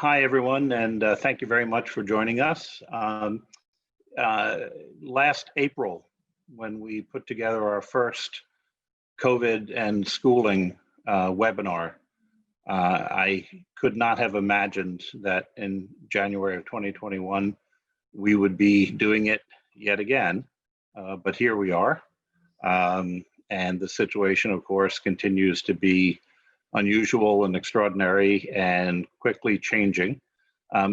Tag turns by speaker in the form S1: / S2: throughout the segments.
S1: Hi, everyone, and thank you very much for joining us. Uh, Last April, when we put together our first COVID and schooling webinar, I could not have imagined that in January of 2021, we would be doing it yet again, but here we are. And the situation, of course, continues to be unusual and extraordinary and quickly changing.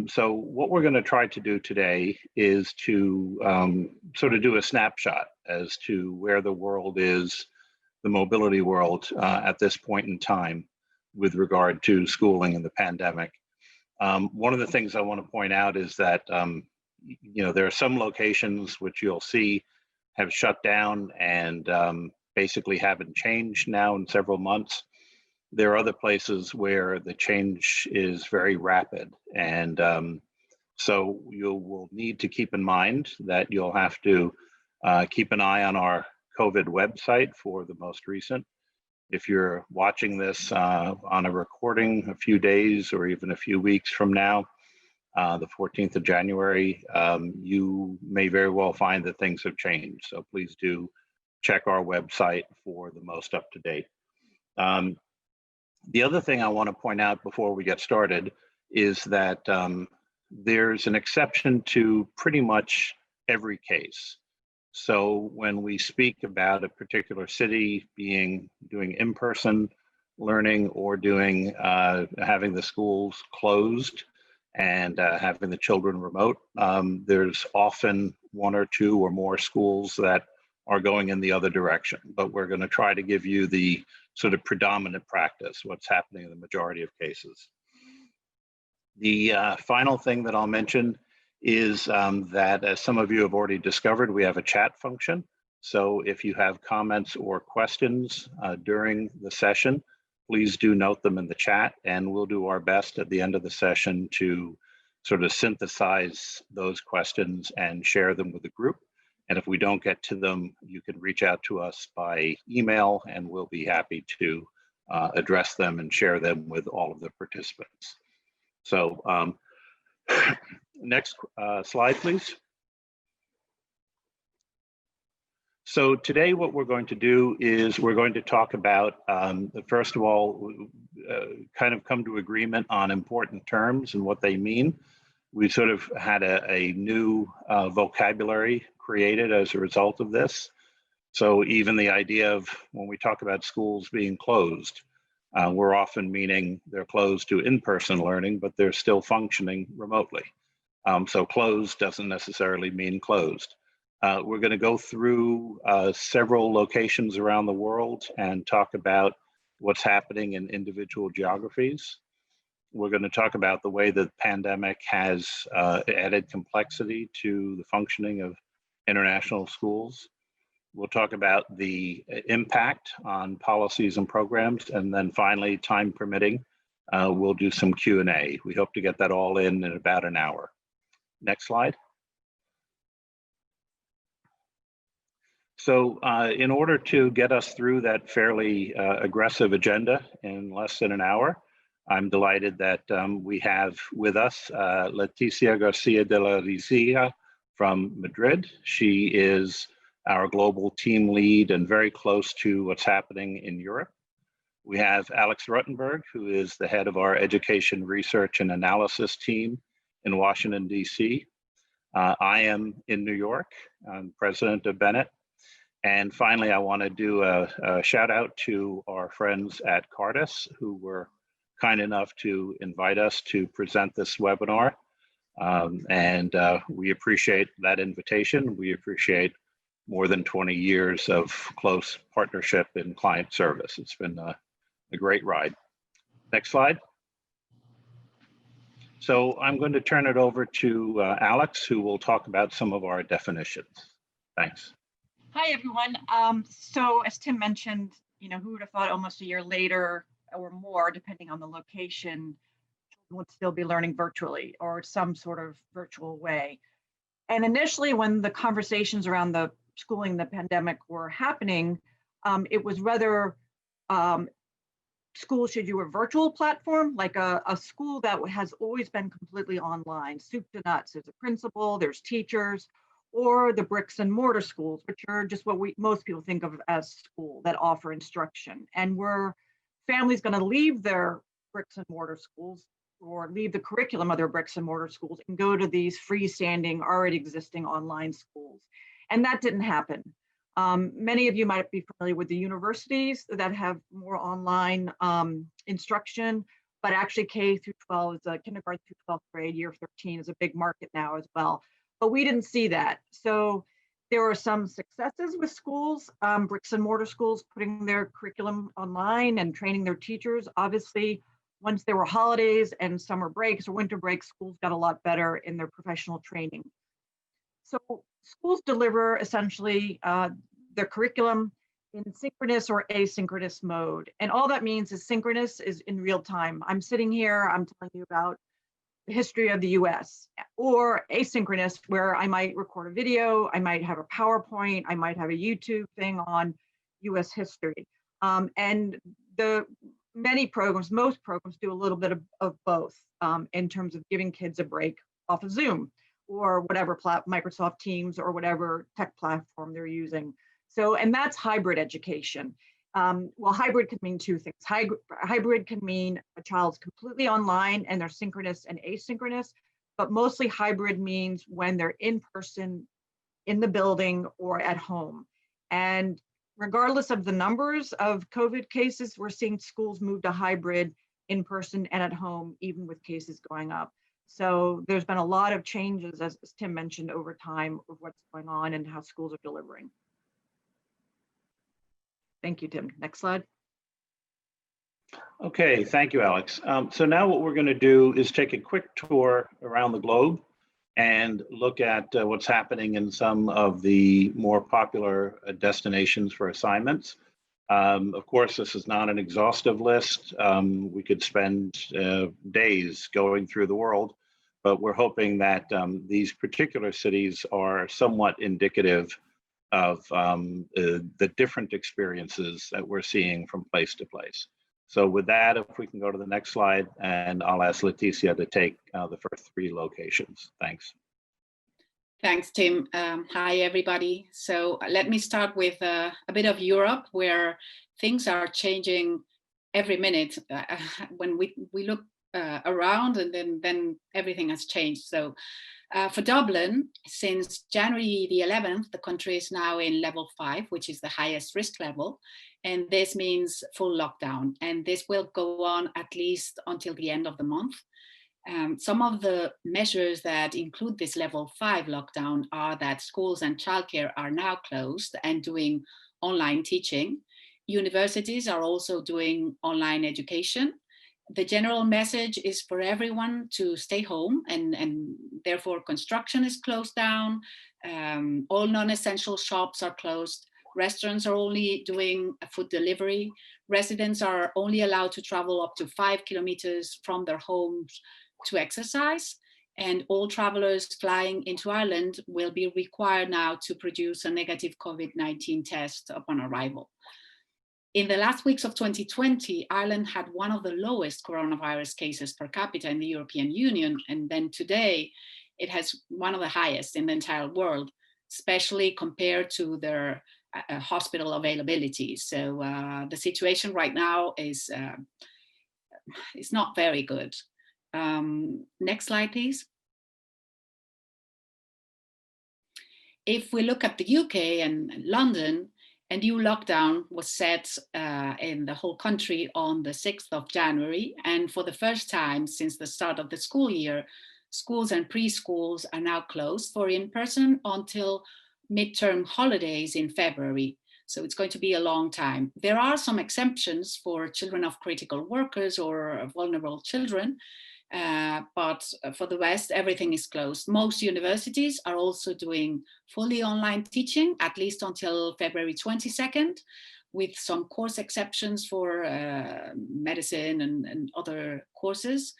S1: So what we're going to try to do today is to sort of do a snapshot as to where the world is, the mobility world at this point in time with regard to schooling and the pandemic. One of the things I want to point out is that there are some locations which you'll see have shut down and basically haven't changed now in several months. There are other places where the change is very rapid. And so you will need to keep in mind that you'll have to keep an eye on our COVID website for the most recent. If you're watching this on a recording a few days or even a few weeks from now, the 14th of January, you may very well find that things have changed. So please do check our website for the most up-to-date. The other thing I want to point out before we get started is that there's an exception to pretty much every case. So when we speak about a particular city doing in-person learning or having the schools closed and having the children remote, there's often one or two or more schools that are going in the other direction. But we're going to try to give you the sort of predominant practice, what's happening in the majority of cases. The final thing that I'll mention is that, as some of you have already discovered, we have a chat function. So if you have comments or questions during the session, please do note them in the chat, and we'll do our best at the end of the session to sort of synthesize those questions and share them with the group. And if we don't get to them, you can reach out to us by email, and we'll be happy to address them and share them with all of the participants. So next slide, please. So today what we're going to do is we're going to talk about, first of all, kind of come to agreement on important terms and what they mean. We sort of had a new vocabulary created as a result of this. So even the idea of when we talk about schools being closed, we're often meaning they're closed to in-person learning, but they're still functioning remotely. So closed doesn't necessarily mean closed. We're going to go through several locations around the world and talk about what's happening in individual geographies. We're going to talk about the way the pandemic has added complexity to the functioning of international schools. We'll talk about the impact on policies and programs, and then finally, time permitting, we'll do some Q&A. We hope to get that all in about an hour. Next slide. So in order to get us through that fairly aggressive agenda in less than an hour, I'm delighted that we have with us Leticia Garcia de la Rizia from Madrid. She is our global team lead and very close to what's happening in Europe. We have Alex Ruttenberg, who is the head of our education research and analysis team in Washington, D.C. I am in New York. I'm president of Bennett. And finally, I want to do a shout out to our friends at Cardis, who were kind enough to invite us to present this webinar. We appreciate that invitation. We appreciate more than 20 years of close partnership in client service. It's been a great ride. Next slide. So I'm going to turn it over to Alex, who will talk about some of our definitions. Thanks.
S2: Hi, everyone. So as Tim mentioned, who would have thought almost a year later or more, depending on the location, would still be learning virtually or some sort of virtual way. And initially, when the conversations around the schooling, the pandemic were happening, it was rather schools should do a virtual platform, like a school that has always been completely online, soup to nuts. There's a principal, there's teachers, or the bricks and mortar schools, which are just what most people think of as school that offer instruction. And where families going to leave their bricks and mortar schools or leave the curriculum of their bricks and mortar schools and go to these freestanding, already existing online schools. And that didn't happen. Many of you might be familiar with the universities that have more online instruction, but actually K through 12 is kindergarten through 12th grade, year 13 is a big market now as well. But we didn't see that. So there were some successes with schools, bricks and mortar schools, putting their curriculum online and training their teachers. Obviously, once there were holidays and summer breaks or winter breaks, schools got a lot better in their professional training. So schools deliver essentially their curriculum in synchronous or asynchronous mode. And all that means is synchronous is in real time. I'm sitting here, I'm telling you about the history of the US, or asynchronous where I might record a video, I might have a PowerPoint, I might have a YouTube thing on US history. And most programs do a little bit of both in terms of giving kids a break off of Zoom or whatever Microsoft Teams or whatever tech platform they're using. So, and that's hybrid education. Well, hybrid can mean two things. Hybrid can mean a child's completely online and they're synchronous and asynchronous, but mostly hybrid means when they're in person in the building or at home. And regardless of the numbers of COVID cases, we're seeing schools move to hybrid in person and at home, even with cases going up. So there's been a lot of changes, as Tim mentioned, over time of what's going on and how schools are delivering. Thank you, Tim. Next slide.
S1: Okay, thank you, Alex. So now what we're going to do is take a quick tour around the globe and look at what's happening in some of the more popular destinations for assignments. Of course, this is not an exhaustive list. We could spend days going through the world, but we're hoping that these particular cities are somewhat indicative of the different experiences that we're seeing from place to place. So with that, if we can go to the next slide, and I'll ask Leticia to take the first three locations. Thanks.
S3: Thanks, Tim. Hi, everybody. So let me start with a bit of Europe, where things are changing every minute. When we look around, and then everything has changed. So for Dublin, since January the 11th, the country is now in level 5, which is the highest risk level. And this means full lockdown. And this will go on at least until the end of the month. Some of the measures that include this level 5 lockdown are that schools and childcare are now closed and doing online teaching. Universities are also doing online education. The general message is for everyone to stay home, and therefore construction is closed down. All non-essential shops are closed. Restaurants are only doing food delivery. Residents are only allowed to travel up to 5 kilometers from their homes to exercise. And all travelers flying into Ireland will be required now to produce a negative COVID-19 test upon arrival. In the last weeks of 2020, Ireland had one of the lowest coronavirus cases per capita in the European Union. And then today, it has one of the highest in the entire world, especially compared to their hospital availability. So the situation right now is not very good. Next slide, please. If we look at the UK and London, a new lockdown was set in the whole country on the 6th of January. And for the first time since the start of the school year, schools and preschools are now closed for in-person until midterm holidays in February. So it's going to be a long time. There are some exemptions for children of critical workers or vulnerable children, but for the rest, everything is closed. Most universities are also doing fully online teaching, at least until February 22nd, with some course exceptions for medicine and other courses.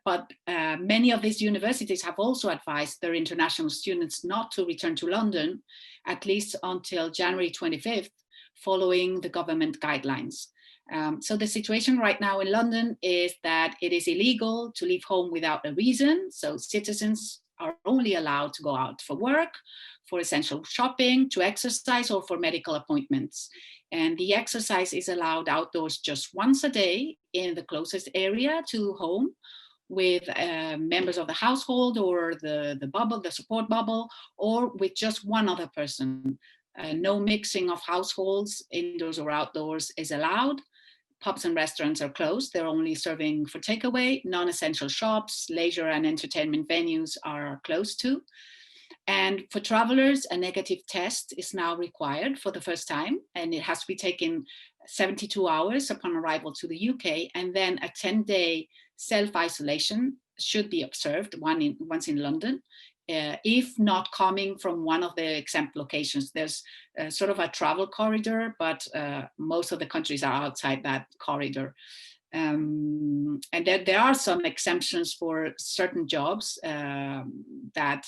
S3: But many of these universities have also advised their international students not to return to London, at least until January 25th, following the government guidelines. So the situation right now in London is that it is illegal to leave home without a reason. So citizens are only allowed to go out for work, for essential shopping, to exercise, or for medical appointments. And the exercise is allowed outdoors just once a day in the closest area to home, with members of the household or the bubble, the support bubble, or with just one other person. No mixing of households, indoors or outdoors, is allowed. Pubs and restaurants are closed. They're only serving for takeaway. Non-essential shops, leisure and entertainment venues are closed too. And for travelers, a negative test is now required for the first time, and it has to be taken 72 hours upon arrival to the UK, and then a 10-day self-isolation should be observed once in London, if not coming from one of the exempt locations. There's sort of a travel corridor, but most of the countries are outside that corridor. And there are some exemptions for certain jobs that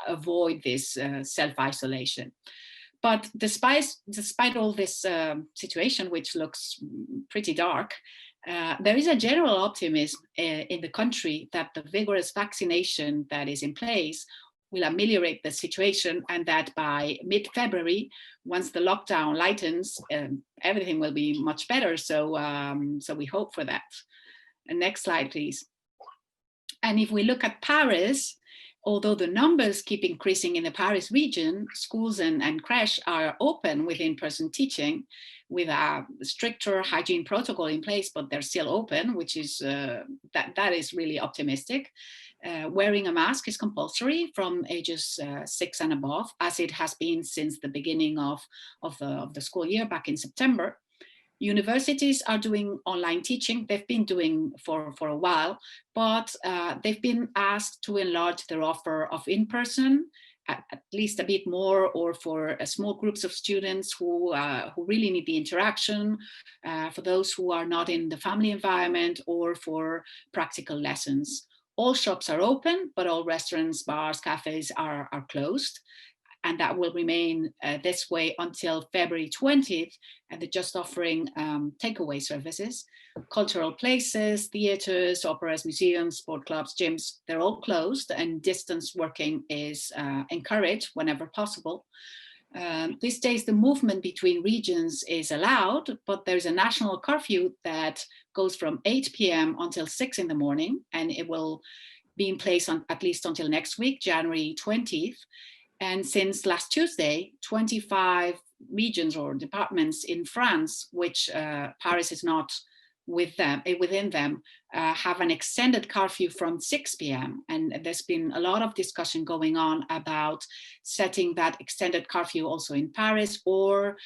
S3: avoid this self-isolation. But despite all this situation, which looks pretty dark, there is a general optimism in the country that the vigorous vaccination that is in place will ameliorate the situation, and that by mid-February, once the lockdown lightens, everything will be much better. So we hope for that. And next slide, please. And if we look at Paris, although the numbers keep increasing in the Paris region, schools and creche are open with in-person teaching with a stricter hygiene protocol in place, but they're still open, which is, that is really optimistic. Wearing a mask is compulsory from ages 6 and above, as it has been since the beginning of the school year back in September. Universities are doing online teaching. They've been doing for a while, but they've been asked to enlarge their offer of in-person, at least a bit more, or for small groups of students who really need the interaction, for those who are not in the family environment, or for practical lessons. All shops are open, but all restaurants, bars, cafes are closed. And that will remain this way until February 20th, and they're just offering takeaway services. Cultural places, theaters, operas, museums, sport clubs, gyms, they're all closed, and distance working is encouraged whenever possible. These days, the movement between regions is allowed, but there's a national curfew that goes from 8 p.m. until 6 in the morning, and it will be in place at least until next week, January 20th. And since last Tuesday, 25 regions or departments in France, which Paris is not within them, have an extended curfew from 6 p.m. And there's been a lot of discussion going on about setting that extended curfew also in Paris, or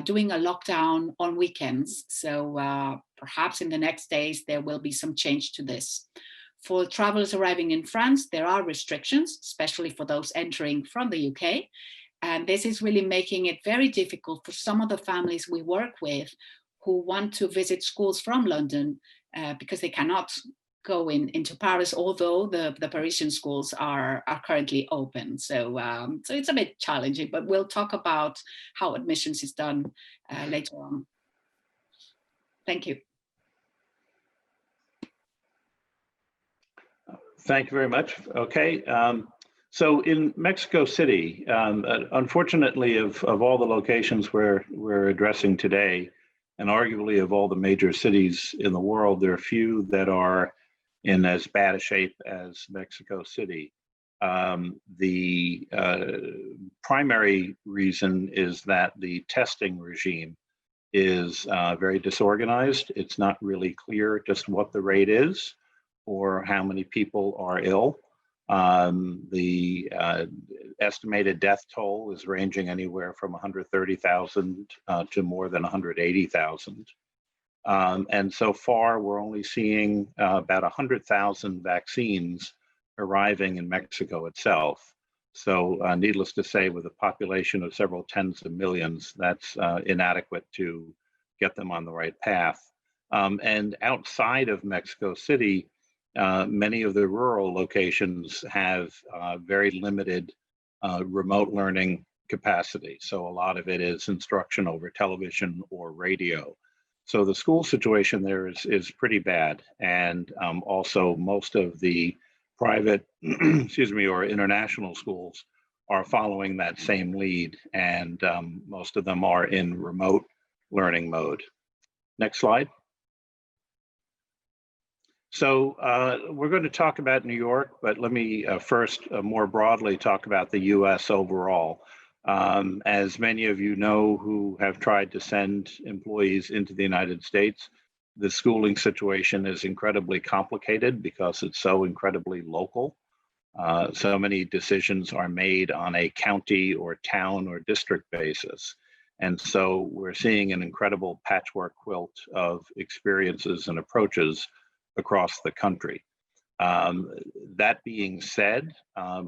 S3: doing a lockdown on weekends. So perhaps in the next days, there will be some change to this. For travelers arriving in France, there are restrictions, especially for those entering from the UK. And this is really making it very difficult for some of the families we work with who want to visit schools from London, because they cannot go into Paris, although the Parisian schools are currently open. So it's a bit challenging, but we'll talk about how admissions is done later on. Thank you.
S1: Thank you very much. Okay, so in Mexico City, unfortunately, of all the locations we're addressing today, and arguably of all the major cities in the world, there are few that are in as bad a shape as Mexico City. The primary reason is that the testing regime is very disorganized. It's not really clear just what the rate is or how many people are ill. The estimated death toll is ranging anywhere from 130,000 to more than 180,000. And so far, we're only seeing about 100,000 vaccines arriving in Mexico itself. So needless to say, with a population of several tens of millions, that's inadequate to get them on the right path. And outside of Mexico City, many of the rural locations have very limited remote learning capacity. So a lot of it is instruction over television or radio. So the school situation there is pretty bad. And also most of the private, excuse me, or international schools are following that same lead. And most of them are in remote learning mode. Next slide. So we're going to talk about New York, but let me first more broadly talk about the US overall. As many of you know who have tried to send employees into the United States, the schooling situation is incredibly complicated because it's so incredibly local. So many decisions are made on a county or town or district basis. And so we're seeing an incredible patchwork quilt of experiences and approaches across the country. That being said,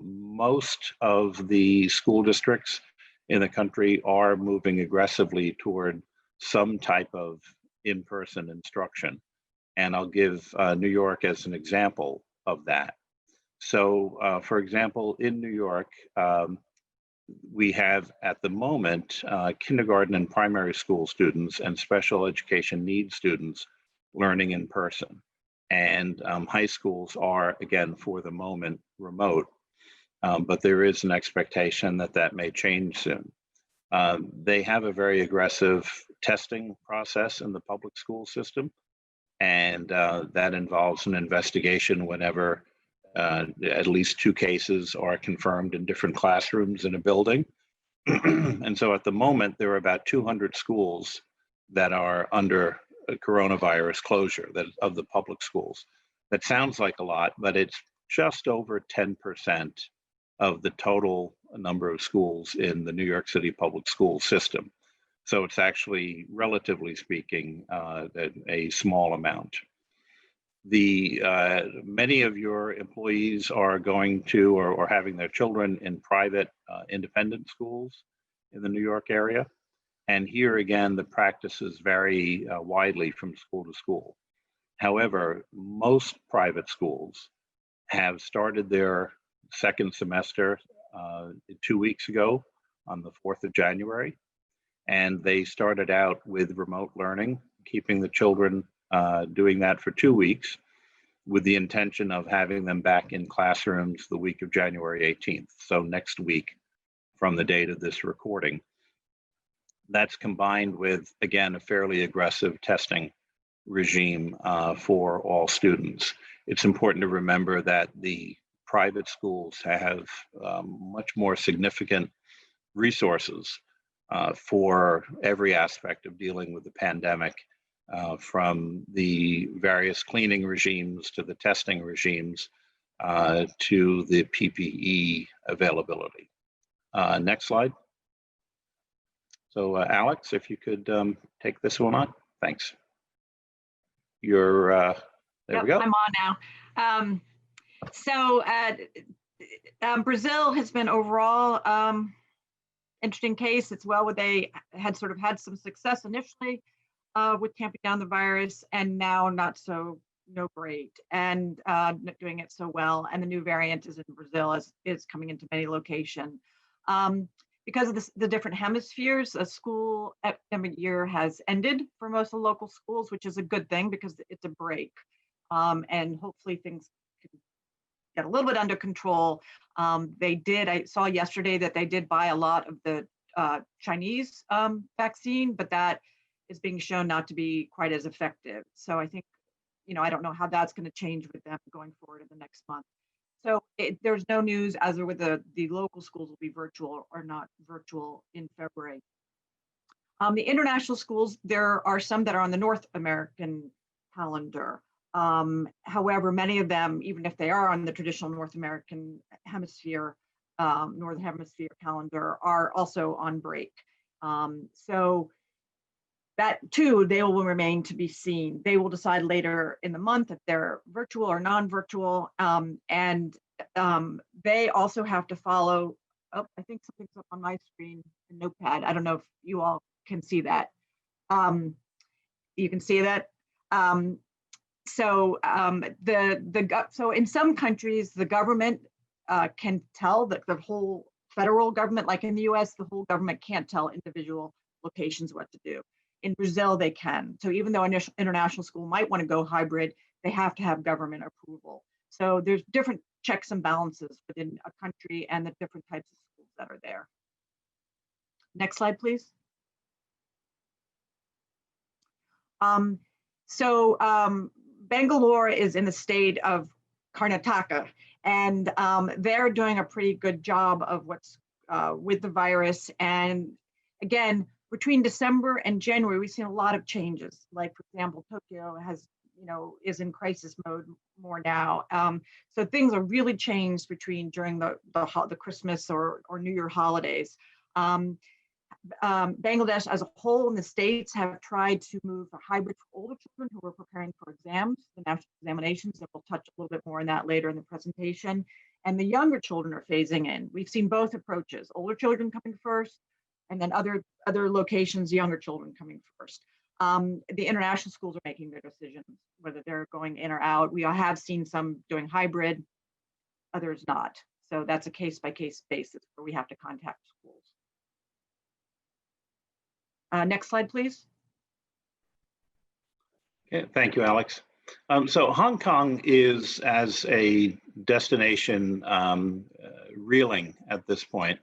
S1: most of the school districts in the country are moving aggressively toward some type of in-person instruction. And I'll give New York as an example of that. So, for example, in New York, we have at the moment kindergarten and primary school students and special education needs students learning in person. And high schools are, again, for the moment, remote. But there is an expectation that that may change soon. They have a very aggressive testing process in the public school system. And that involves an investigation whenever at least 2 cases are confirmed in different classrooms in a building. And so at the moment, there are about 200 schools that are under coronavirus closure of the public schools. That sounds like a lot, but it's just over 10% of the total number of schools in the New York City public school system. So it's actually, relatively speaking, a small amount. Many of your employees are going to or having their children in private independent schools in the New York area. And here again, the practices vary widely from school to school. However, most private schools have started their second semester 2 weeks ago on the 4th of January. And they started out with remote learning, keeping the children doing that for 2 weeks with the intention of having them back in classrooms the week of January 18th. So next week from the date of this recording. That's combined with, again, a fairly aggressive testing regime for all students. It's important to remember that the private schools have much more significant resources for every aspect of dealing with the pandemic, from the various cleaning regimes to the testing regimes to the PPE availability. Next slide. So Alex, if you could take this one on, thanks. There we go.
S2: I'm on now. So Brazil has been overall interesting case. It's well, they had sort of had some success initially with tamping down the virus, and now not so great, and not doing it so well. And the new variant is in Brazil, is coming into many locations. Because of the different hemispheres, a school academic year has ended for most of the local schools, which is a good thing because it's a break. And hopefully things can get a little bit under control. I saw yesterday that they did buy a lot of the Chinese vaccine, but that is being shown not to be quite as effective. So I think, I don't know how that's going to change with them going forward in the next month. So there's no news as to whether the local schools will be virtual or not virtual in February. The international schools, there are some that are on the North American calendar. However, many of them, even if they are on the traditional Northern Hemisphere calendar, are also on break. So that too, they will remain to be seen. They will decide later in the month if they're virtual or non-virtual. And they also have to follow, I think something's up on my screen, a notepad. I don't know if you all can see that. You can see that. So in some countries, the government can tell that the whole federal government, like in the US, the whole government can't tell individual locations what to do. In Brazil, they can. So even though an international school might want to go hybrid, they have to have government approval. So there's different checks and balances within a country and the different types of schools that are there. Next slide, please. Bangalore is in the state of Karnataka, and they're doing a pretty good job of what's with the virus. And again, between December and January, we've seen a lot of changes. Like, for example, Tokyo has, is in crisis mode more now. So things are really changed during the Christmas or New Year holidays. Bangladesh as a whole in the States have tried to move a hybrid for older children who are preparing for exams, the national examinations, and we'll touch a little bit more on that later in the presentation. And the younger children are phasing in. We've seen both approaches, older children coming first, and then other locations, younger children coming first. The international schools are making their decisions, whether they're going in or out. We have seen some doing hybrid, others not. So that's a case-by-case basis where we have to contact schools. Next slide, please.
S1: Okay, thank you, Alex. So Hong Kong is, as a destination, reeling at this point,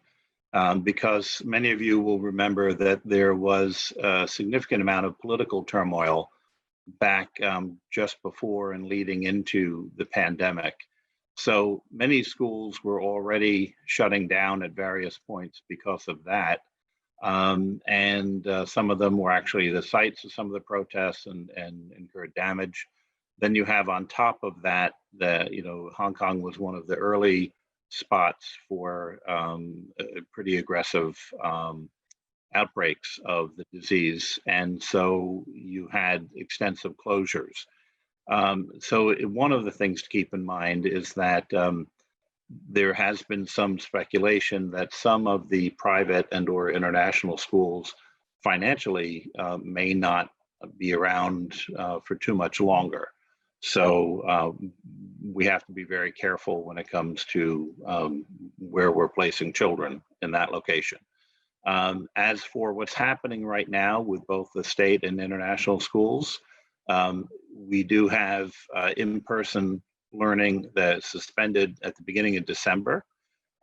S1: because many of you will remember that there was a significant amount of political turmoil back just before and leading into the pandemic. So many schools were already shutting down at various points because of that. And some of them were actually the sites of some of the protests and incurred damage. Then you have on top of that, Hong Kong was one of the early spots for pretty aggressive outbreaks of the disease. And so you had extensive closures. So one of the things to keep in mind is that there has been some speculation that some of the private and or international schools financially may not be around for too much longer. So we have to be very careful when it comes to where we're placing children in that location. As for what's happening right now with both the state and international schools, we do have in-person learning that's suspended at the beginning of December,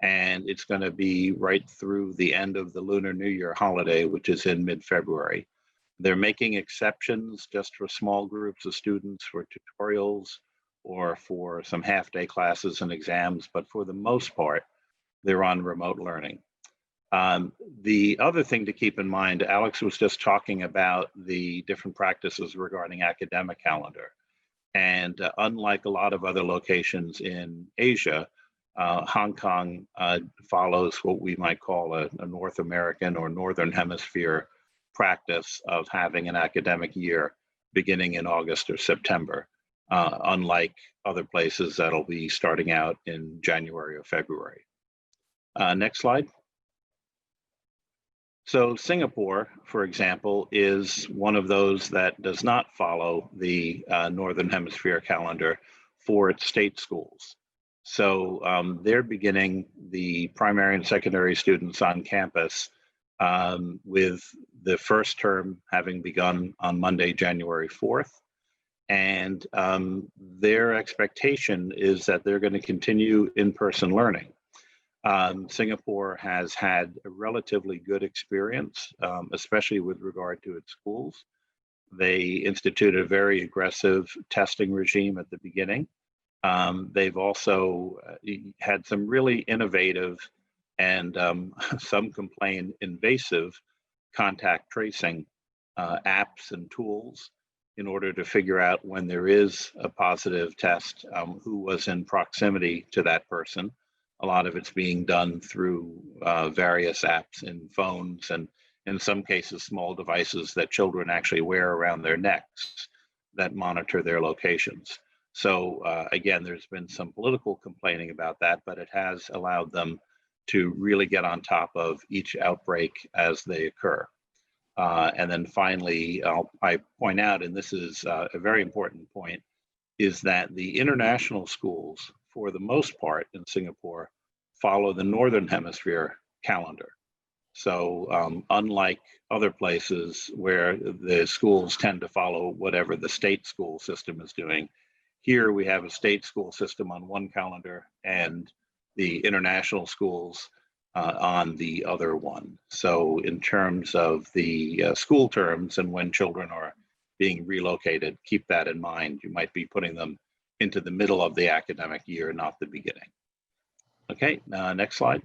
S1: and it's going to be right through the end of the Lunar New Year holiday, which is in mid-February. They're making exceptions just for small groups of students for tutorials or for some half-day classes and exams, but for the most part, they're on remote learning. The other thing to keep in mind, Alex was just talking about the different practices regarding academic calendar. And unlike a lot of other locations in Asia, Hong Kong follows what we might call a North American or Northern Hemisphere practice of having an academic year beginning in August or September, unlike other places that'll be starting out in January or February. Next slide. So Singapore, for example, is one of those that does not follow the Northern Hemisphere calendar for its state schools. So they're beginning the primary and secondary students on campus with the first term having begun on Monday, January 4th. And their expectation is that they're going to continue in-person learning. Singapore has had a relatively good experience, especially with regard to its schools. They instituted a very aggressive testing regime at the beginning. They've also had some really innovative and some complain invasive contact tracing apps and tools in order to figure out when there is a positive test, who was in proximity to that person. A lot of it's being done through various apps in phones and in some cases small devices that children actually wear around their necks that monitor their locations. So again, there's been some political complaining about that, but it has allowed them to really get on top of each outbreak as they occur. And then finally, I point out, and this is a very important point, is that the international schools, for the most part in Singapore, follow the Northern Hemisphere calendar. So unlike other places where the schools tend to follow whatever the state school system is doing, here we have a state school system on one calendar and the international schools on the other one. So in terms of the school terms and when children are being relocated, keep that in mind. You might be putting them into the middle of the academic year, not the beginning. Okay, next slide.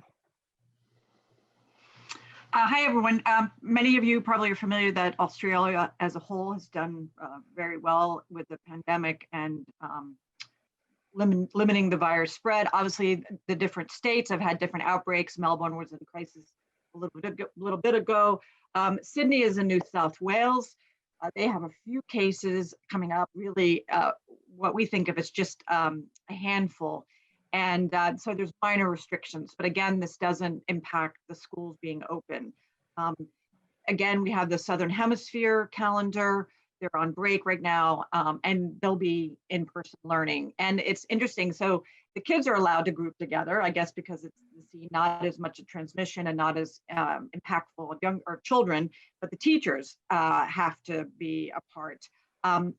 S2: Hi, everyone. Many of you probably are familiar that Australia as a whole has done very well with the pandemic and limiting the virus spread. Obviously, the different states have had different outbreaks. Melbourne was in crisis a little bit ago. Sydney is in New South Wales. They have a few cases coming up, really what we think of as just a handful. And so there's minor restrictions, but again, this doesn't impact the schools being open. Again, we have the Southern Hemisphere calendar. They're on break right now, and they'll be in-person learning. And it's interesting. So the kids are allowed to group together, I guess, because it's not as much a transmission and not as impactful of young or children, but the teachers have to be apart.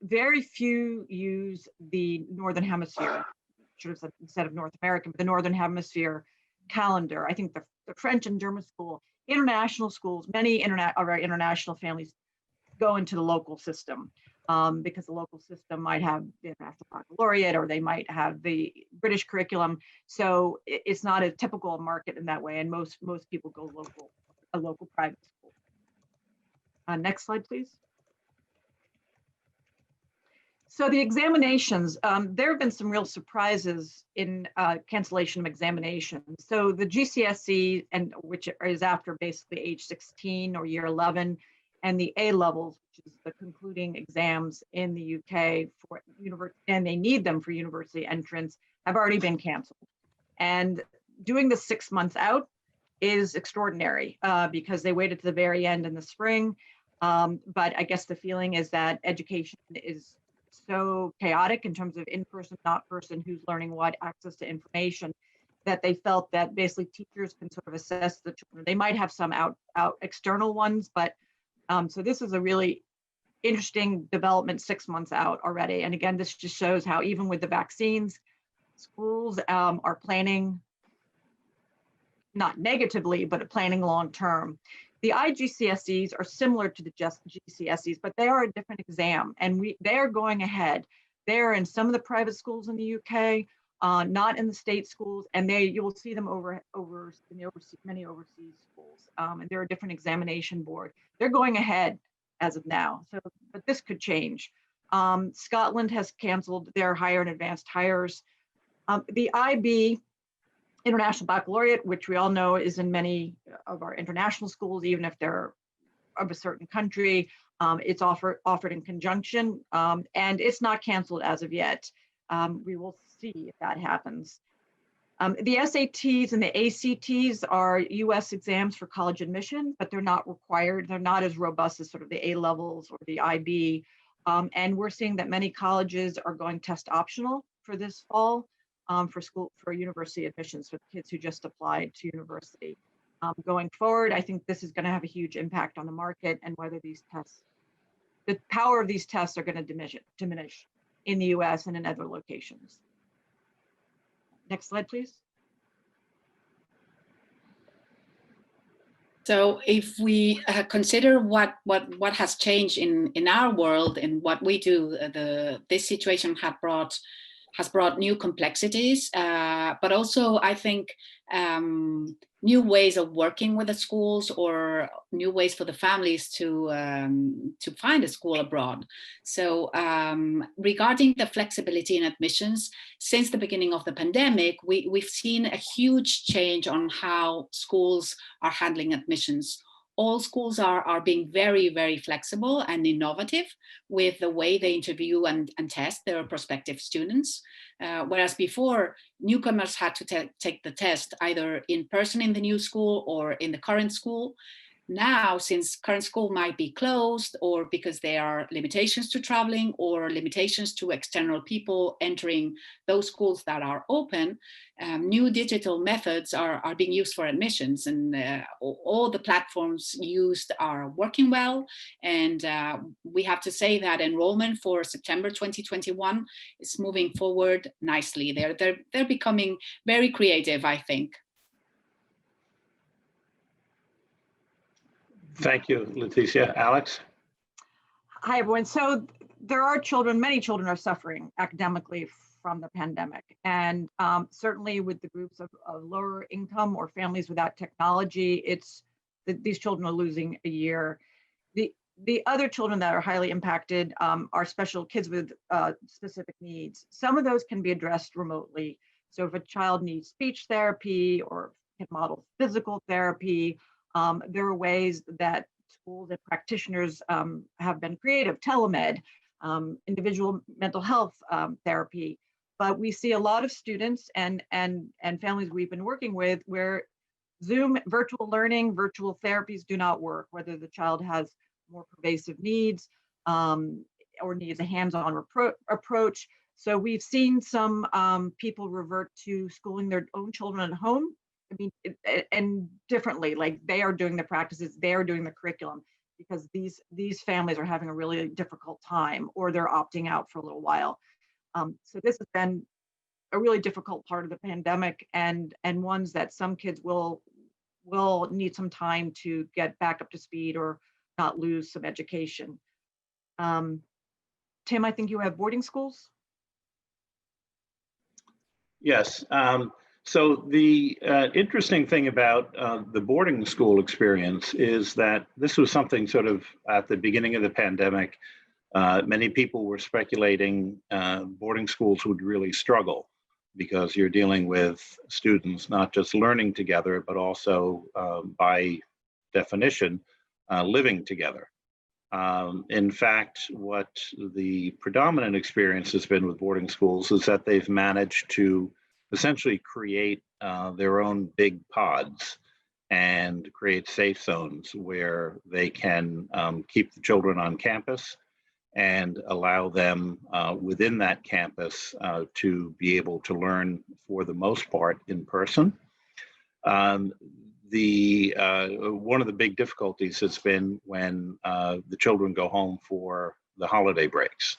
S2: Very few use the Northern Hemisphere. Should have said instead of North American, but the Northern Hemisphere calendar. I think the French and German school, international schools, many of our international families go into the local system because the local system might have the International Baccalaureate or they might have the British curriculum. So it's not a typical market in that way. And most people go a local private school. Next slide, please. So the examinations, there have been some real surprises in cancellation of examinations. So the GCSE, and which is after basically age 16 or year 11, and the A levels, which is the concluding exams in the UK for university, and they need them for university entrance, have already been canceled. And doing this 6 months out is extraordinary because they waited to the very end in the spring. But I guess the feeling is that education is so chaotic in terms of in-person, not person, who's learning what, access to information, that they felt that basically teachers can sort of assess the children. They might have some out external ones, but so this is a really interesting development 6 months out already. And again, this just shows how even with the vaccines, schools are planning, not negatively, but planning long-term. The IGCSEs are similar to the GCSEs, but they are a different exam, and they are going ahead. They're in some of the private schools in the UK, not in the state schools, and you will see them over in the many overseas schools. And they're a different examination board. They're going ahead as of now. So, but this could change. Scotland has canceled their higher and advanced hires. The IB, International Baccalaureate, which we all know is in many of our international schools, even if they're of a certain country, it's offered in conjunction, and it's not canceled as of yet. We will see if that happens. The SATs and the ACTs are US exams for college admission, but they're not required. They're not as robust as sort of the A levels or the IB. And we're seeing that many colleges are going test optional for this fall. For university admissions for kids who just applied to university. Going forward, I think this is going to have a huge impact on the market and whether these tests, the power of these tests are going to diminish in the US and in other locations. Next slide, please.
S3: So if we consider what has changed in our world and what we do, this situation has brought new complexities, but also I think new ways of working with the schools or new ways for the families to find a school abroad. So regarding the flexibility in admissions, since the beginning of the pandemic, we've seen a huge change on how schools are handling admissions. All schools are being very, very flexible and innovative with the way they interview and test their prospective students. Whereas before, newcomers had to take the test either in person in the new school or in the current school. now, since current school might be closed, or because there are limitations to traveling or limitations to external people entering those schools that are open, new digital methods are being used for admissions, and all the platforms used are working well. And we have to say that enrollment for September 2021 is moving forward nicely. They're becoming very creative, I think.
S1: Thank you, Leticia. Alex?
S2: Hi, everyone. So there are children, many children are suffering academically from the pandemic. And certainly with the groups of lower income or families without technology, these children are losing a year. The other children that are highly impacted are special kids with specific needs. Some of those can be addressed remotely. So if a child needs speech therapy or can model physical therapy, there are ways that schools and practitioners have been creative, telemed, individual mental health therapy. But we see a lot of students and families we've been working with where Zoom, virtual learning, virtual therapies do not work, whether the child has more pervasive needs or needs a hands-on approach. So we've seen some people revert to schooling their own children at home. I mean, and differently, like they are doing the practices, they are doing the curriculum, because these families are having a really difficult time, or they're opting out for a little while. So this has been a really difficult part of the pandemic, and ones that some kids will need some time to get back up to speed or not lose some education. Tim, I think you have boarding schools?
S1: Yes. So the interesting thing about the boarding school experience is that this was something sort of at the beginning of the pandemic. Many people were speculating boarding schools would really struggle because you're dealing with students not just learning together, but also by definition, living together. In fact, what the predominant experience has been with boarding schools is that they've managed to essentially create their own big pods and create safe zones where they can keep the children on campus and allow them within that campus to be able to learn for the most part in person. One of the big difficulties has been when the children go home for the holiday breaks,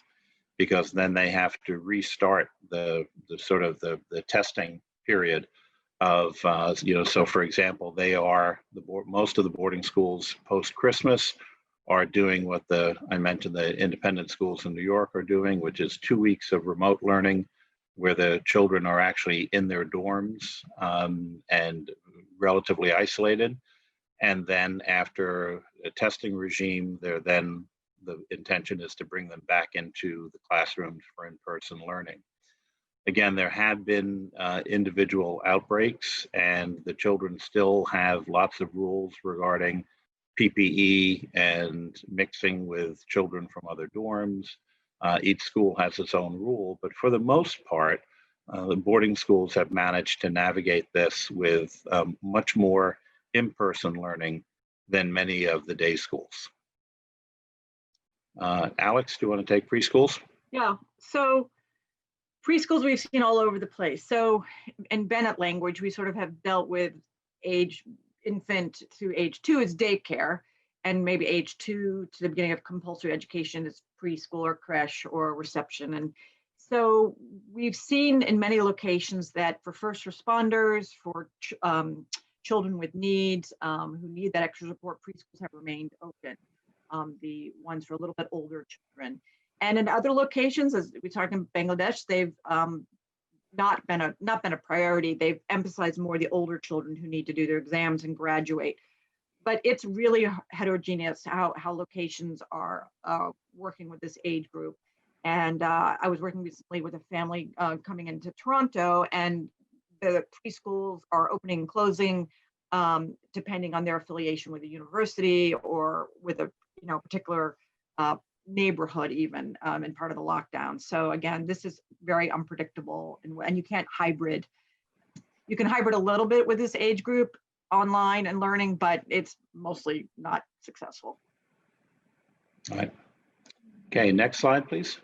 S1: because then they have to restart the testing period of, so for example, most of the boarding schools post-Christmas are doing what I mentioned the independent schools in New York are doing, which is 2 weeks of remote learning where the children are actually in their dorms and relatively isolated. And then after a testing regime, the intention is to bring them back into the classrooms for in-person learning. Again, there have been individual outbreaks, and the children still have lots of rules regarding PPE and mixing with children from other dorms. Each school has its own rule, but for the most part, the boarding schools have managed to navigate this with much more in-person learning than many of the day schools. Alex, do you want to take preschools?
S2: Yeah, so preschools we've seen all over the place. So in Bennett language, we sort of have dealt with age infant through age 2 is daycare, and maybe age 2 to the beginning of compulsory education is preschool or creche or reception. And so we've seen in many locations that for first responders, for children with needs who need that extra support, preschools have remained open. The ones for a little bit older children. And in other locations, as we talked in Bangladesh, they've not been a priority. They've emphasized more the older children who need to do their exams and graduate. But it's really heterogeneous how locations are working with this age group. And I was working recently with a family coming into Toronto, and the preschools are opening and closing depending on their affiliation with a university or with a particular neighborhood, even in part of the lockdown. So again, this is very unpredictable, and you can't hybrid. You can hybrid a little bit with this age group, online and learning, but it's mostly not successful.
S1: All right. Okay, next slide, please.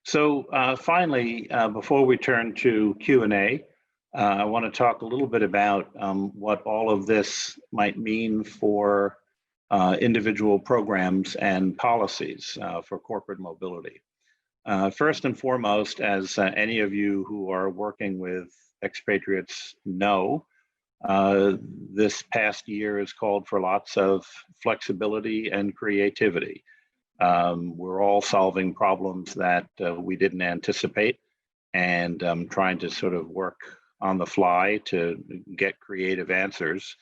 S1: So finally, before we turn to Q&A, I want to talk a little bit about what all of this might mean for individual programs and policies for corporate mobility. First and foremost, as any of you who are working with expatriates know, this past year has called for lots of flexibility and creativity. We're all solving problems that we didn't anticipate, and trying to sort of work on the fly to get creative answers,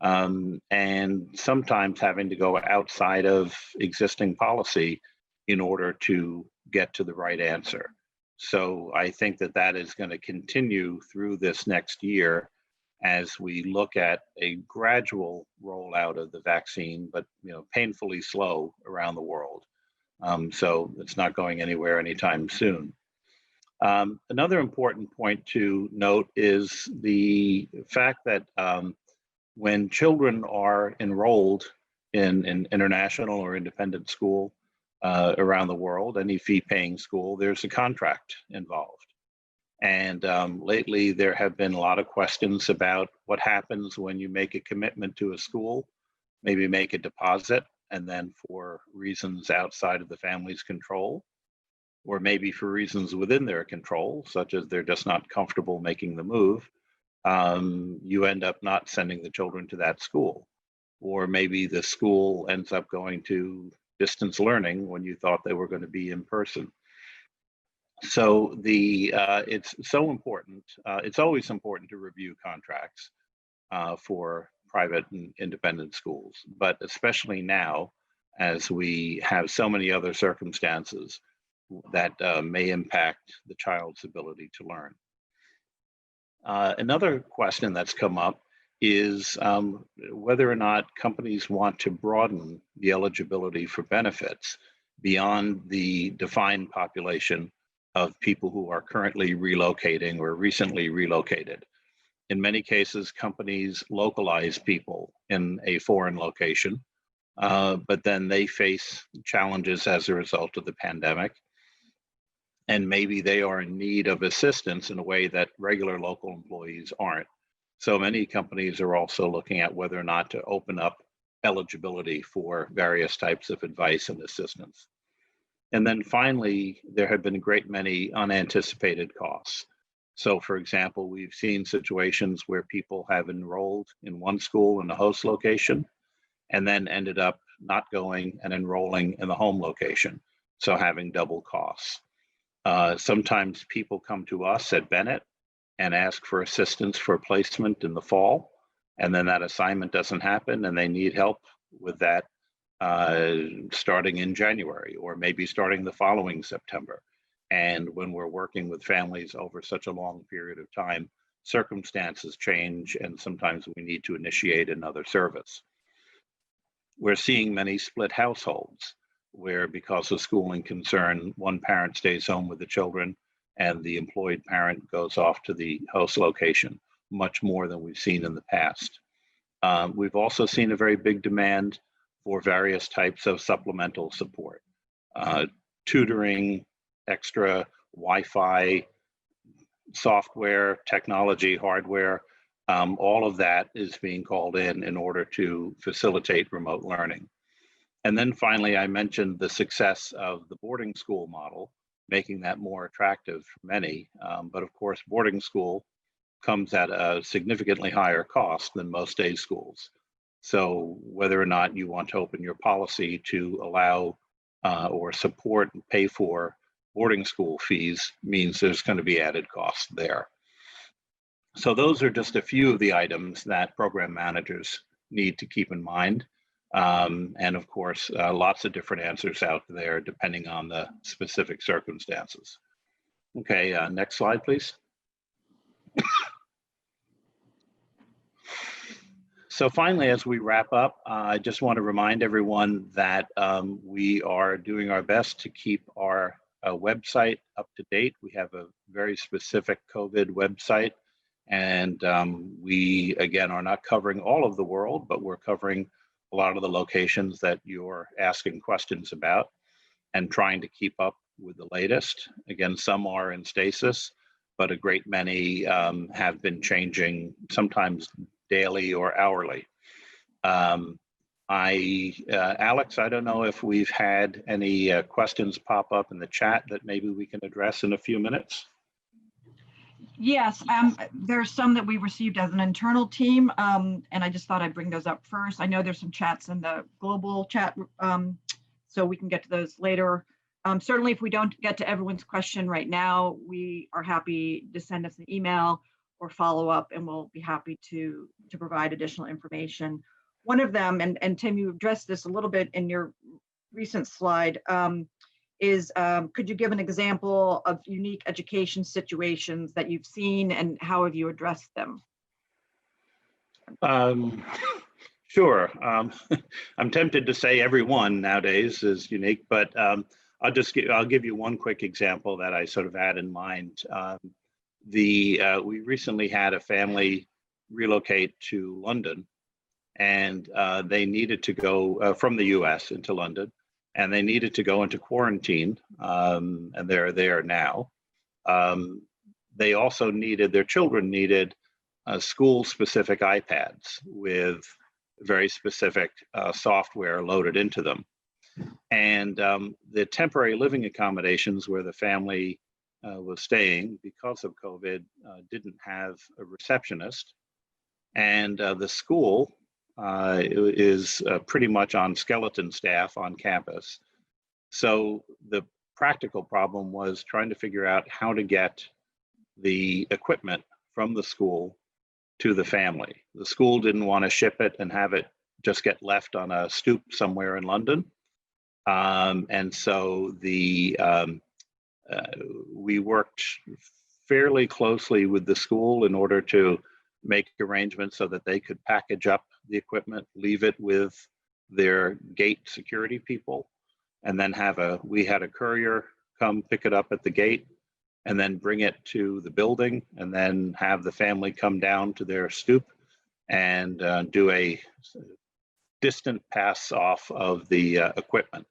S1: and sometimes having to go outside of existing policy in order to get to the right answer. So I think that that is going to continue through this next year as we look at a gradual rollout of the vaccine, but painfully slow around the world. So it's not going anywhere anytime soon. Another important point to note is the fact that when children are enrolled in international or independent school around the world, any fee-paying school, there's a contract involved. And lately, there have been a lot of questions about what happens when you make a commitment to a school, maybe make a deposit, and then for reasons outside of the family's control, or maybe for reasons within their control, such as they're just not comfortable making the move, you end up not sending the children to that school. Or maybe the school ends up going to distance learning when you thought they were going to be in person. So it's so important. It's always important to review contracts for private and independent schools, but especially now, as we have so many other circumstances that may impact the child's ability to learn. Another question that's come up is whether or not companies want to broaden the eligibility for benefits beyond the defined population of people who are currently relocating or recently relocated. In many cases, companies localize people in a foreign location, but then they face challenges as a result of the pandemic. And maybe they are in need of assistance in a way that regular local employees aren't. So many companies are also looking at whether or not to open up eligibility for various types of advice and assistance. And then finally, there have been a great many unanticipated costs. So for example, we've seen situations where people have enrolled in one school in the host location and then ended up not going and enrolling in the home location, so having double costs. Sometimes people come to us at Bennett and ask for assistance for placement in the fall, and then that assignment doesn't happen and they need help with that starting in January, or maybe starting the following September. And when we're working with families over such a long period of time, circumstances change and sometimes we need to initiate another service. We're seeing many split households where, because of schooling concern, one parent stays home with the children and the employed parent goes off to the host location, much more than we've seen in the past. We've also seen a very big demand for various types of supplemental support, tutoring, extra Wi-Fi, software, technology, hardware, all of that is being called in order to facilitate remote learning. And then finally, I mentioned the success of the boarding school model, making that more attractive for many. But of course, boarding school comes at a significantly higher cost than most day schools. So whether or not you want to open your policy to allow or support and pay for boarding school fees means there's going to be added costs there. So those are just a few of the items that program managers need to keep in mind. And of course, lots of different answers out there depending on the specific circumstances. Okay, next slide, please. So finally, as we wrap up, I just want to remind everyone that we are doing our best to keep our website up to date. We have a very specific COVID website, And we, again, are not covering all of the world, but we're covering a lot of the locations that you're asking questions about and trying to keep up with the latest. Again, some are in stasis, but a great many have been changing, sometimes daily or hourly. Alex, I don't know if we've had any questions pop up in the chat that maybe we can address in a few minutes.
S2: Yes, there's some that we received as an internal team, and I just thought I'd bring those up first. I know there's some chats in the global chat, so we can get to those later. Certainly, if we don't get to everyone's question right now, we are happy to send us an email or follow up, and we'll be happy to provide additional information. One of them, and Tim, you addressed this a little bit in your recent slide, is could you give an example of unique education situations that you've seen and how have you addressed them?
S1: Sure. I'm tempted to say everyone nowadays is unique, but I'll give you one quick example that I sort of had in mind. We recently had a family relocate to London, and they needed to go from the US into London, and they needed to go into quarantine, and they're there now. They also their children needed school-specific iPads with very specific software loaded into them. And the temporary living accommodations where the family was staying because of COVID didn't have a receptionist. And the school is pretty much on skeleton staff on campus. So the practical problem was trying to figure out how to get the equipment from the school to the family. The school didn't want to ship it and have it just get left on a stoop somewhere in London. And so we worked fairly closely with the school in order to make arrangements so that they could package up the equipment, leave it with their gate security people, and then we had a courier come pick it up at the gate and then bring it to the building, and then have the family come down to their stoop and do a distant pass off of the equipment.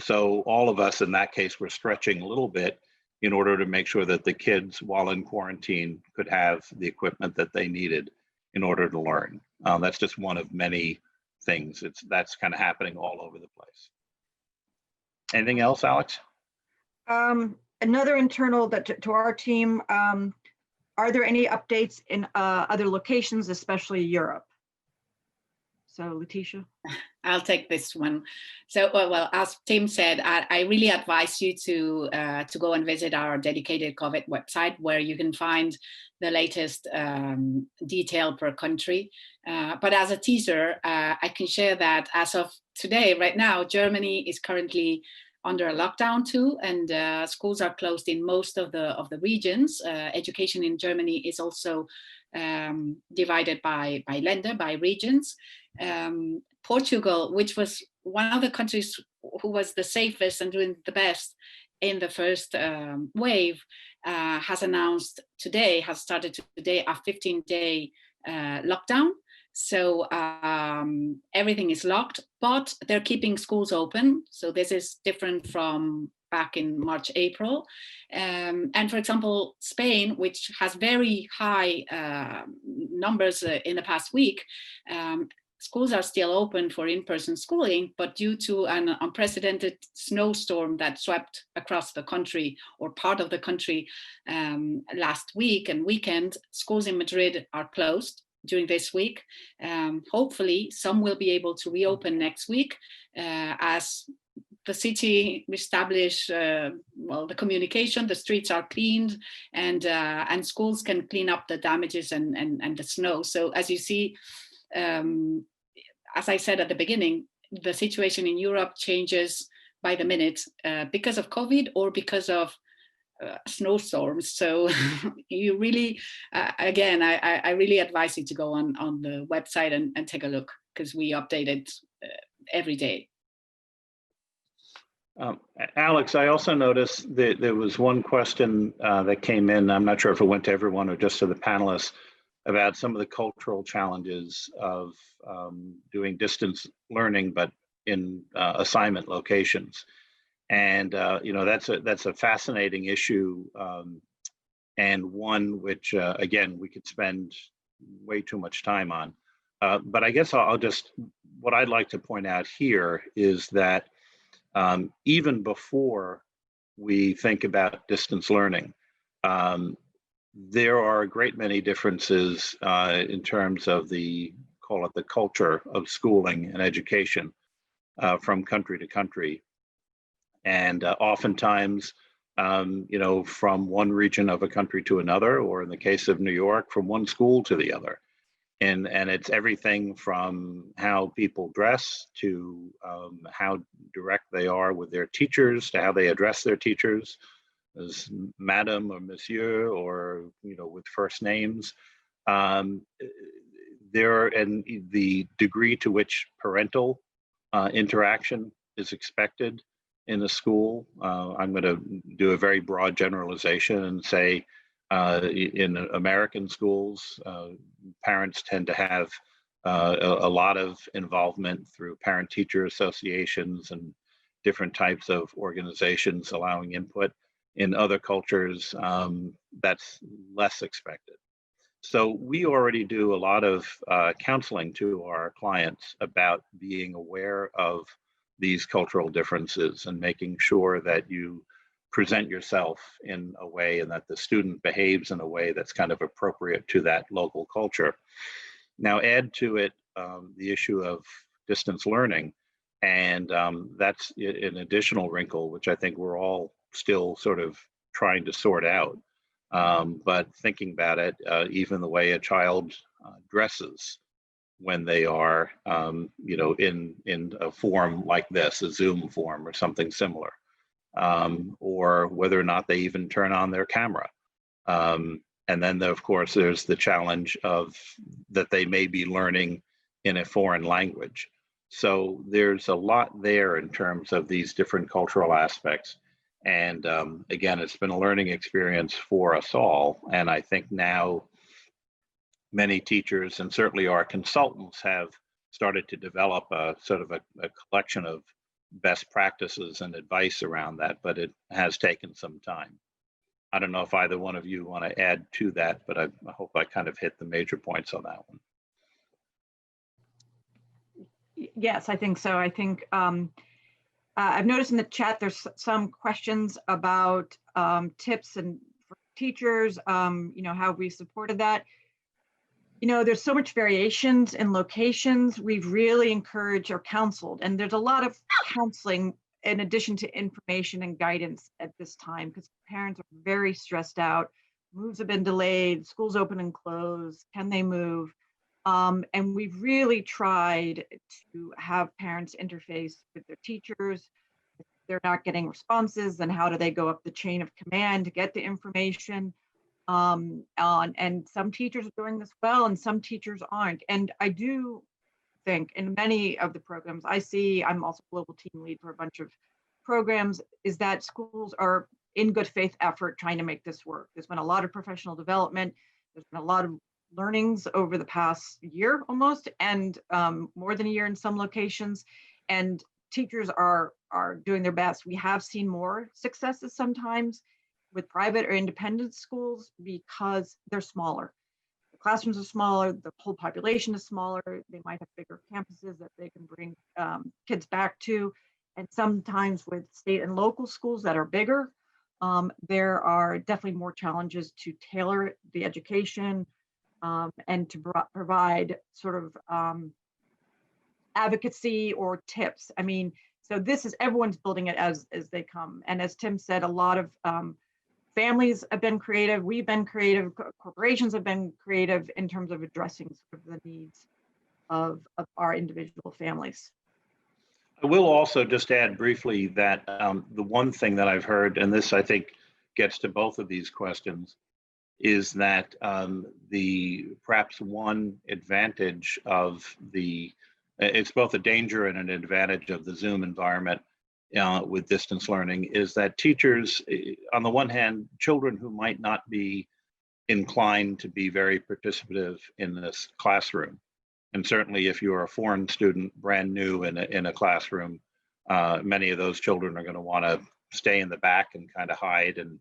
S1: So all of us in that case were stretching a little bit in order to make sure that the kids, while in quarantine, could have the equipment that they needed in order to learn. That's just one of many things. That's kind of happening all over the place. Anything else, Alex?
S2: Another internal to our team, are there any updates in other locations, especially Europe? So Letitia?
S3: I'll take this one. So, well, as Tim said, I really advise you to go and visit our dedicated COVID website, where you can find the latest detail per country. But as a teaser, I can share that as of today, right now, Germany is currently under a lockdown too, and schools are closed in most of the regions. Education in Germany is also divided by Länder, by regions. Portugal, which was one of the countries who was the safest and doing the best in the first wave, has started today a 15-day lockdown. So everything is locked, but they're keeping schools open. So this is different from back in March, April. And for example, Spain, which has very high numbers in the past week, schools are still open for in-person schooling, but due to an unprecedented snowstorm that swept across the country or part of the country last week and weekend, schools in Madrid are closed during this week. Hopefully some will be able to reopen next week as the city establish the communication, the streets are cleaned, and schools can clean up the damages and the snow. So as you see, as I said at the beginning, the situation in Europe changes by the minute because of COVID or because of snowstorms. So you really, again, I really advise you to go on the website and take a look, because we update it every day.
S1: Alex, I also noticed that there was one question that came in. I'm not sure if it went to everyone or just to the panelists about some of the cultural challenges of doing distance learning, but in assignment locations. And that's a fascinating issue, and one which again we could spend way too much time on. But I guess what I'd like to point out here is that even before we think about distance learning, there are a great many differences in terms of call it the culture of schooling and education from country to country. And oftentimes, from one region of a country to another, or in the case of New York, from one school to the other. And it's everything from how people dress to how direct they are with their teachers, to how they address their teachers as madam or monsieur, or with first names. And the degree to which parental interaction is expected in a school. I'm going to do a very broad generalization and say in American schools, parents tend to have a lot of involvement through parent-teacher associations and different types of organizations allowing input. In other cultures, that's less expected. So we already do a lot of counseling to our clients about being aware of these cultural differences and making sure that you present yourself in a way and that the student behaves in a way that's kind of appropriate to that local culture. Now add to it the issue of distance learning, and that's an additional wrinkle, which I think we're all still sort of trying to sort out. But thinking about it, even the way a child dresses when they are, in a forum like this, a Zoom forum or something similar, or whether or not they even turn on their camera. And then, of course, there's the challenge of that they may be learning in a foreign language. So there's a lot there in terms of these different cultural aspects. And again, it's been a learning experience for us all. And I think now many teachers and certainly our consultants have started to develop a sort of a collection of best practices and advice around that, but it has taken some time. I don't know if either one of you want to add to that, but I hope I kind of hit the major points on that one.
S2: Yes, I think so. I think I've noticed in the chat there's some questions about tips and for teachers, how we supported that. There's so much variations in locations. We've really encouraged or counseled, and there's a lot of counseling in addition to information and guidance at this time, because parents are very stressed out. Moves have been delayed, schools open and close, can they move? And we've really tried to have parents interface with their teachers. If they're not getting responses, then how do they go up the chain of command to get the information? And some teachers are doing this well and some teachers aren't. And I do think in many of the programs I'm also global team lead for a bunch of programs, is that schools are in good faith effort trying to make this work. There's been a lot of professional development. There's been a lot of learnings over the past year almost, and more than a year in some locations. And teachers are doing their best. We have seen more successes sometimes with private or independent schools because they're smaller. The classrooms are smaller, the whole population is smaller, they might have bigger campuses that they can bring kids back to. And sometimes with state and local schools that are bigger, there are definitely more challenges to tailor the education and to provide sort of advocacy or tips. I mean, so this is, everyone's building it as they come. And as Tim said, a lot of families have been creative, we've been creative, corporations have been creative in terms of addressing sort of the needs of our individual families.
S1: I will also just add briefly that the one thing that I've heard, and this I think gets to both of these questions, is that the perhaps one advantage of it's both a danger and an advantage of the Zoom environment, with distance learning is that teachers, on the one hand, children who might not be inclined to be very participative in this classroom, and certainly if you're a foreign student brand new in a classroom, many of those children are going to want to stay in the back and kind of hide and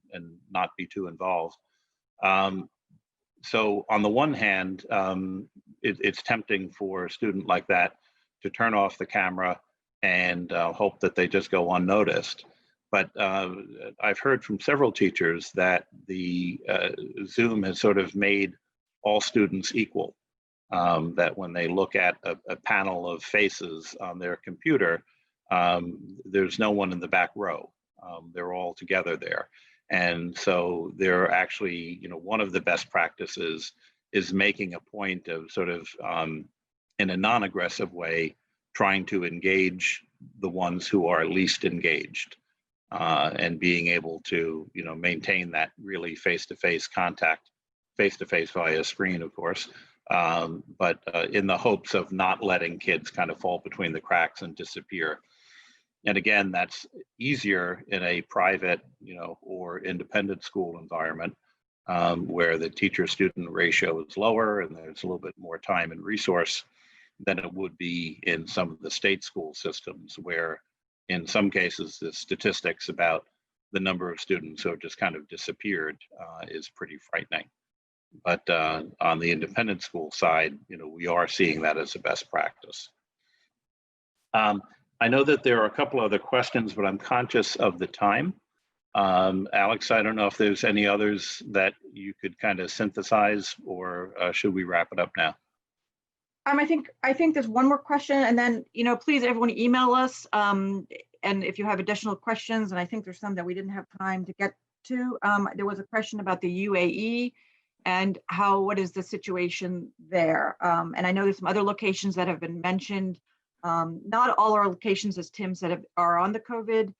S1: not be too involved. So on the one hand, it's tempting for a student like that to turn off the camera and hope that they just go unnoticed. But I've heard from several teachers that the Zoom has sort of made all students equal, that when they look at a panel of faces on their computer, there's no one in the back row. They're all together there. And so they're actually, one of the best practices is making a point of sort of, in a non-aggressive way, trying to engage the ones who are least engaged, and being able to, maintain that really face-to-face contact, face-to-face via screen, of course, but in the hopes of not letting kids kind of fall between the cracks and disappear. And again, that's easier in a private, or independent school environment, where the teacher-student ratio is lower and there's a little bit more time and resource than it would be in some of the state school systems, where in some cases the statistics about the number of students who have just kind of disappeared is pretty frightening. But on the independent school side, we are seeing that as a best practice. I know that there are a couple other questions, but I'm conscious of the time. Alex, I don't know if there's any others that you could kind of synthesize, or should we wrap it up now?
S2: I think there's one more question, and then, please everyone email us. And if you have additional questions, and I think there's some that we didn't have time to get to. There was a question about the UAE and what is the situation there. And I know there's some other locations that have been mentioned. Not all our locations, as Tim said, are on the COVID,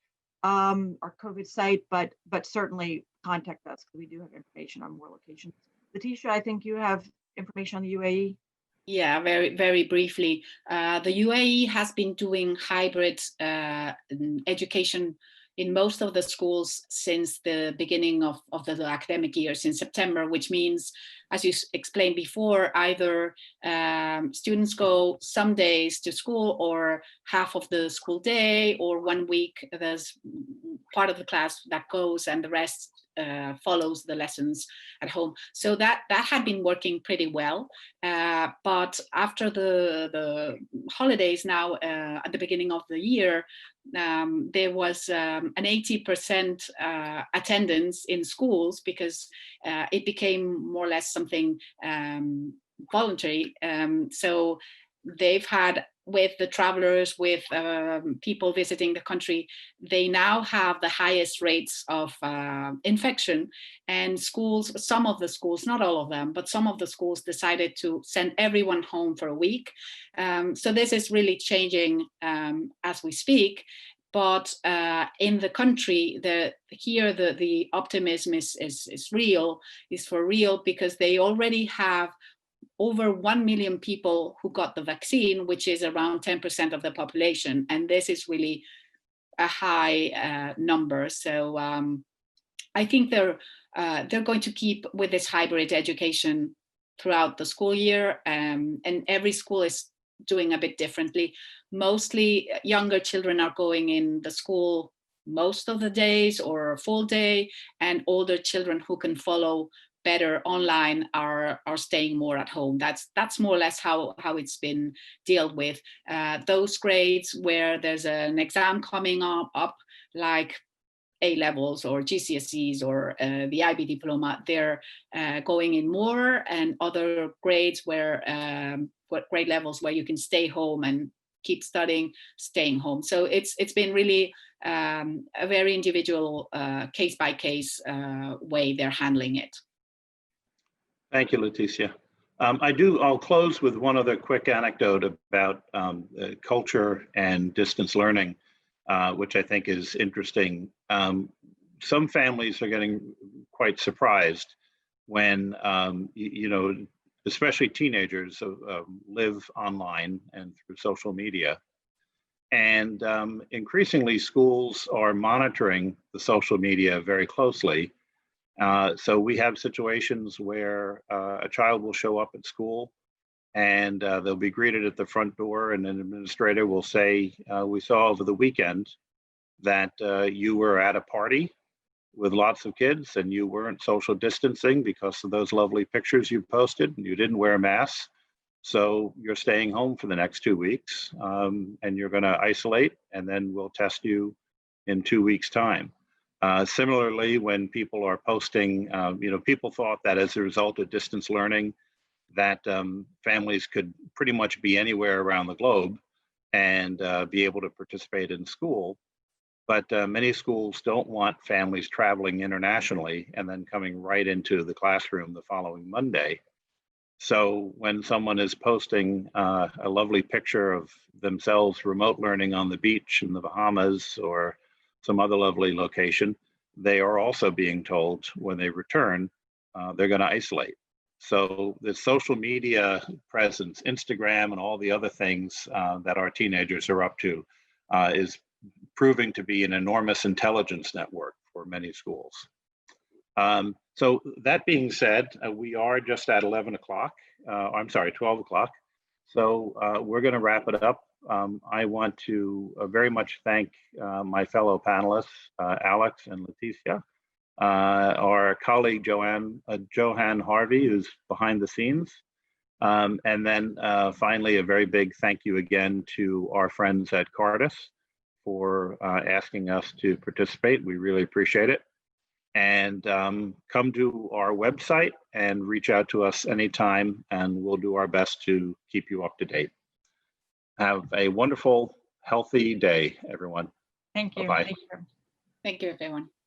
S2: our COVID site, but certainly contact us because we do have information on more locations. Letitia, I think you have information on the UAE.
S3: Yeah, very, very briefly. The UAE has been doing hybrid education in most of the schools since the beginning of the academic year, since September, which means, as you explained before, either students go some days to school or half of the school day, or 1 week there's part of the class that goes and the rest follows the lessons at home. So that had been working pretty well. But after the holidays now, at the beginning of the year, there was an 80% attendance in schools because it became more or less something voluntary. So they've had, with the travelers, with people visiting the country, they now have the highest rates of infection. And schools, some of the schools, not all of them, but some of the schools decided to send everyone home for a week. So this is really changing as we speak. But in the country, the optimism is real, is for real, because they already have over 1 million people who got the vaccine, which is around 10% of the population. And this is really a high number. So I think they're going to keep with this hybrid education throughout the school year. And every school is doing a bit differently. Mostly younger children are going in the school most of the days or a full day, and older children who can follow better online are staying more at home. That's more or less how it's been dealt with. Those grades where there's an exam coming up like A-levels or GCSEs or the IB diploma, they're going in more, and other grades where grade levels where you can stay home and keep studying, staying home. So it's been really a very individual case by case way they're handling it.
S1: Thank you, Leticia. I'll close with one other quick anecdote about culture and distance learning, which I think is interesting. Some families are getting quite surprised when, especially teenagers live online and through social media. And increasingly, schools are monitoring the social media very closely. So we have situations where a child will show up at school and they'll be greeted at the front door, and an administrator will say, we saw over the weekend that you were at a party with lots of kids and you weren't social distancing because of those lovely pictures you posted, and you didn't wear masks. So you're staying home for the next 2 weeks, and you're going to isolate, and then we'll test you in 2 weeks' time. Similarly, when people are posting, people thought that as a result of distance learning, that families could pretty much be anywhere around the globe and be able to participate in school. But many schools don't want families traveling internationally and then coming right into the classroom the following Monday. So when someone is posting a lovely picture of themselves remote learning on the beach in the Bahamas or some other lovely location, they are also being told when they return, they're going to isolate. So the social media presence, Instagram and all the other things that our teenagers are up to is proving to be an enormous intelligence network for many schools. So that being said, we are just at 11 o'clock. I'm sorry, 12 o'clock. So we're going to wrap it up. I want to very much thank my fellow panelists, Alex and Leticia, our colleague Johan Harvey, who's behind the scenes. And then finally, a very big thank you again to our friends at Cardis for asking us to participate. We really appreciate it. And come to our website and reach out to us anytime, and we'll do our best to keep you up to date. Have a wonderful, healthy day, everyone.
S2: Thank you.
S1: Bye-bye.
S2: Thank you.
S3: Thank you, everyone.